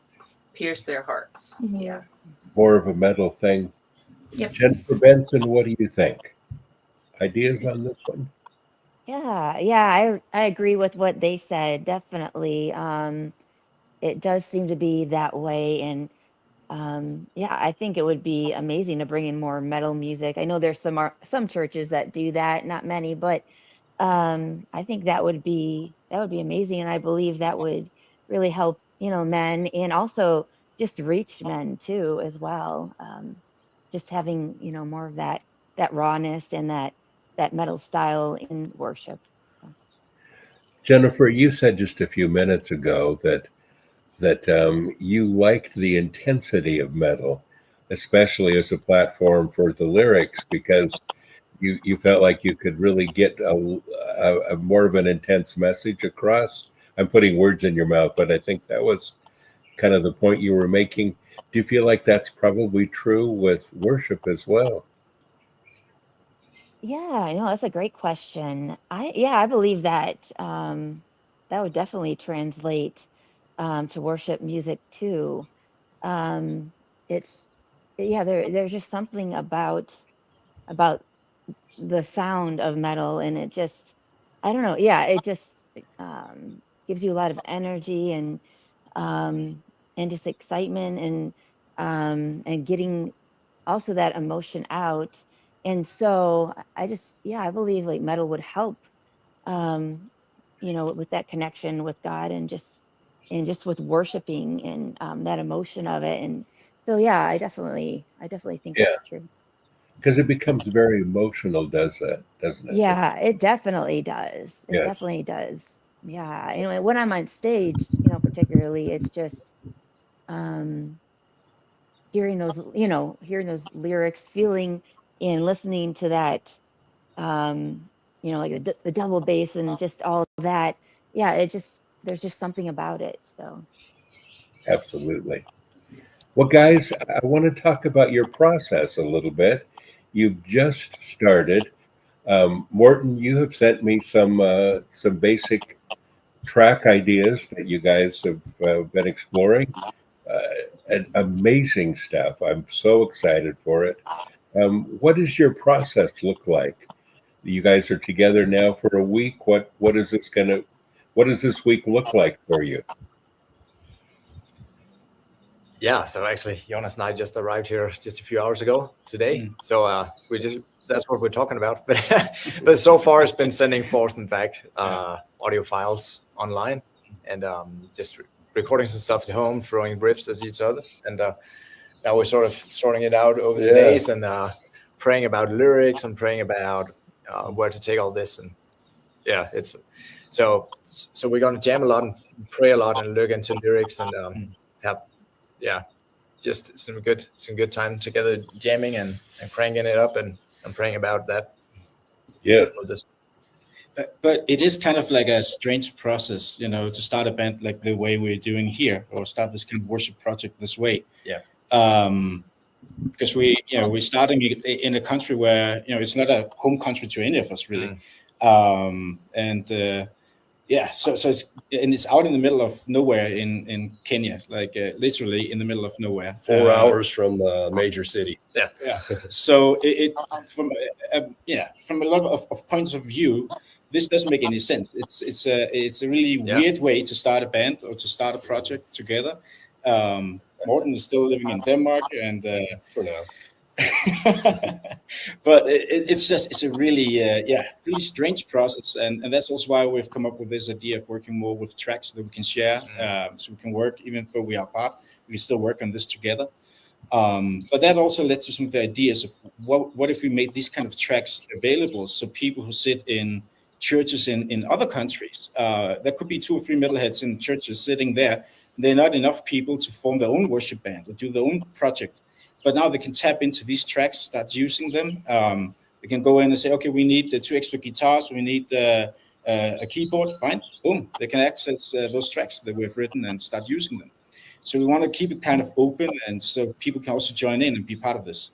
G: pierce their hearts.
H: Mm-hmm.
G: Yeah.
D: More of a metal thing.
H: Yep.
D: Jennifer Benson, what do you think? Ideas on this one?
F: Yeah, I agree with what they said. Definitely. It does seem to be that way. And yeah, I think it would be amazing to bring in more metal music. I know there's some churches that do that, not many, but I think that would be amazing. And I believe that would really help, men, and also just reach men too, as well. Just having, more of that rawness and that metal style in worship. So.
D: Jennifer, you said just a few minutes ago that you liked the intensity of metal, especially as a platform for the lyrics, because you felt like you could really get a more of an intense message across. I'm putting words in your mouth, but I think that was kind of the point you were making. Do you feel like that's probably true with worship as well?
F: Yeah, that's a great question. I believe that that would definitely translate to worship music too. It's there's just something about the sound of metal, and it just, I don't know. Yeah, it just gives you a lot of energy and just excitement and getting also that emotion out. And so I believe like metal would help, with that connection with God and just with worshiping and that emotion of it. And so, yeah, I definitely think
D: Yeah.
F: that's true.
D: Because it becomes very emotional, doesn't it?
F: Yeah, it definitely does. It
D: Yes.
F: definitely does. Yeah. Anyway, when I'm on stage, particularly, it's just hearing those lyrics, feeling and listening to that, like the double bass and just all of that. Yeah, there's just something about it. So.
D: Absolutely. Well, guys, I want to talk about your process a little bit. You've just started. Morton, you have sent me some basic track ideas that you guys have been exploring. And amazing stuff. I'm so excited for it. What does your process look like? You guys are together now for a week. What does this week look like for you?
J: Yeah, so actually Jonas and I just arrived here just a few hours ago today. So we just that's what we're talking about. But so far it's been sending forth and back audio files online, and just recording some stuff at home, throwing riffs at each other, and now we're sort of sorting it out over the days, and praying about lyrics and praying about where to take all this. And it's so we're going to jam a lot and pray a lot and look into lyrics and have just some good time together jamming and cranking it up and praying about that.
D: Yes.
K: But it is kind of like a strange process, to start a band like the way we're doing here, or start this kind of worship project this way.
J: Yeah.
K: Because we're starting in a country where it's not a home country to any of us really, so it's out in the middle of nowhere in Kenya, like literally in the middle of nowhere.
I: 4 hours from a major city.
K: Yeah. So it from a lot of points of view, this doesn't make any sense. It's a really weird way to start a band or to start a project together. Morten is still living in Denmark, and
I: For now.
K: but it's a really really strange process, and that's also why we've come up with this idea of working more with tracks that we can share, so we can work even though we are apart. We can still work on this together. But that also led to some of the ideas of what if we made these kind of tracks available, so people who sit in churches in other countries, there could be 2 or 3 metalheads in churches sitting there. They're not enough people to form their own worship band or do their own project. But now they can tap into these tracks, start using them. They can go in and say, okay, we need 2 extra guitars, we need a keyboard. Fine, boom. They can access those tracks that we've written and start using them. So we want to keep it kind of open, and so people can also join in and be part of this.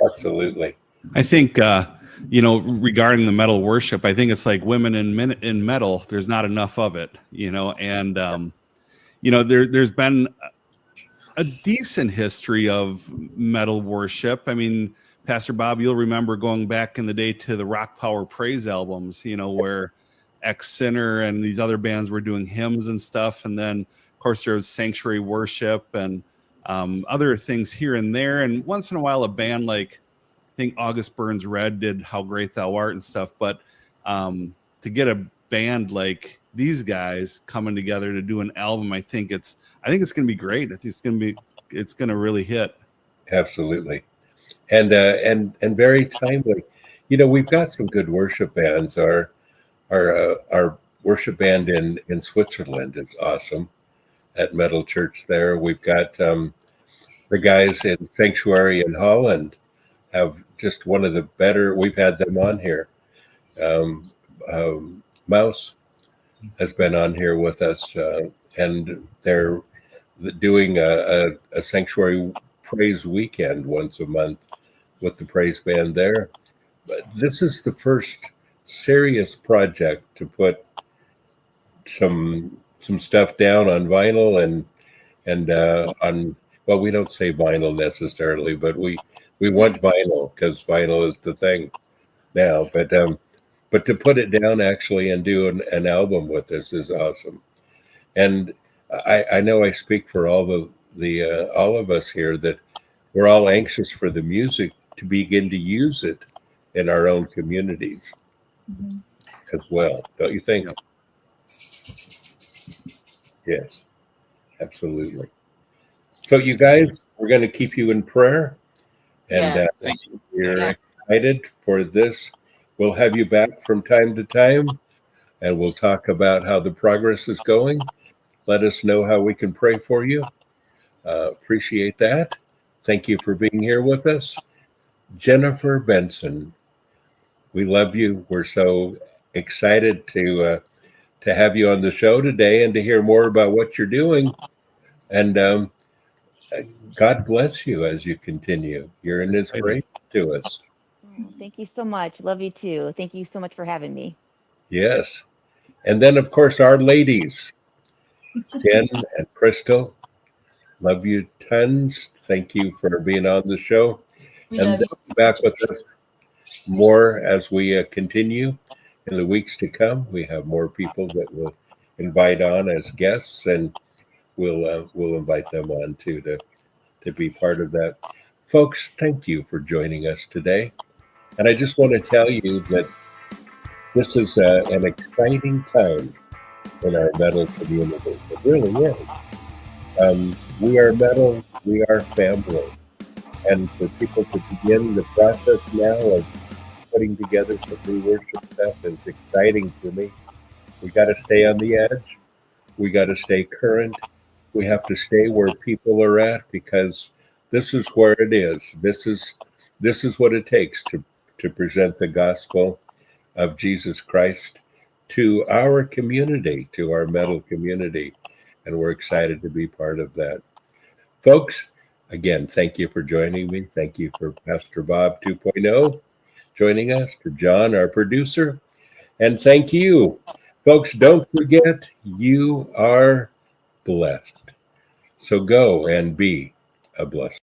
D: Absolutely.
E: I think, regarding the metal worship, I think it's like women in metal. There's not enough of it, and, there's been a decent history of metal worship. I mean, Pastor Bob, you'll remember going back in the day to the Rock Power Praise albums, where Ex-Sinner and these other bands were doing hymns and stuff. And then, of course, there was Sanctuary Worship and other things here and there. And once in a while, a band like, I think August Burns Red did How Great Thou Art and stuff. But to get a band like these guys coming together to do an album, I think it's going to be great. It's going to really hit.
D: Absolutely. And very timely. We've got some good worship bands. Our worship band in Switzerland is awesome at Metal Church there. We've got the guys in Sanctuary in Holland have just one of the better. We've had them on here. Mouse has been on here with us, and they're doing a Sanctuary Praise weekend once a month with the praise band there. But this is the first serious project to put some stuff down on vinyl and on, well, we don't say vinyl necessarily, but we want vinyl because vinyl is the thing now. But to put it down actually and do an album with this is awesome. And I know I speak for all of us here that we're all anxious for the music to begin to use it in our own communities as well. Don't you think? Yes, absolutely. So you guys, we're going to keep you in prayer, and we're excited for this. We'll have you back from time to time, and we'll talk about how the progress is going. Let us know how we can pray for you. Appreciate that. Thank you for being here with us. Jennifer Benson, we love you. We're so excited to have you on the show today and to hear more about what you're doing. And God bless you as you continue. You're an inspiration to us.
F: Thank you so much. Love you too. Thank you so much for having me.
D: Yes. And then, of course, our ladies, Jen and Crystal, love you tons. Thank you for being on the show. And back with us more as we continue in the weeks to come. We have more people that we'll invite on as guests, and we'll invite them on too to be part of that. Folks, thank you for joining us today. And I just want to tell you that this is an exciting time in our metal community. It really is. We are metal, we are family. And for people to begin the process now of putting together some new worship stuff is exciting to me. We got to stay on the edge. We got to stay current. We have to stay where people are at, because this is where it is. This is what it takes to present the gospel of Jesus Christ to our community, to our metal community. And we're excited to be part of that. Folks, again, thank you for joining me. Thank you for Pastor Bob 2.0 joining us, to John, our producer. And thank you. Folks, don't forget, you are blessed. So go and be a blessing.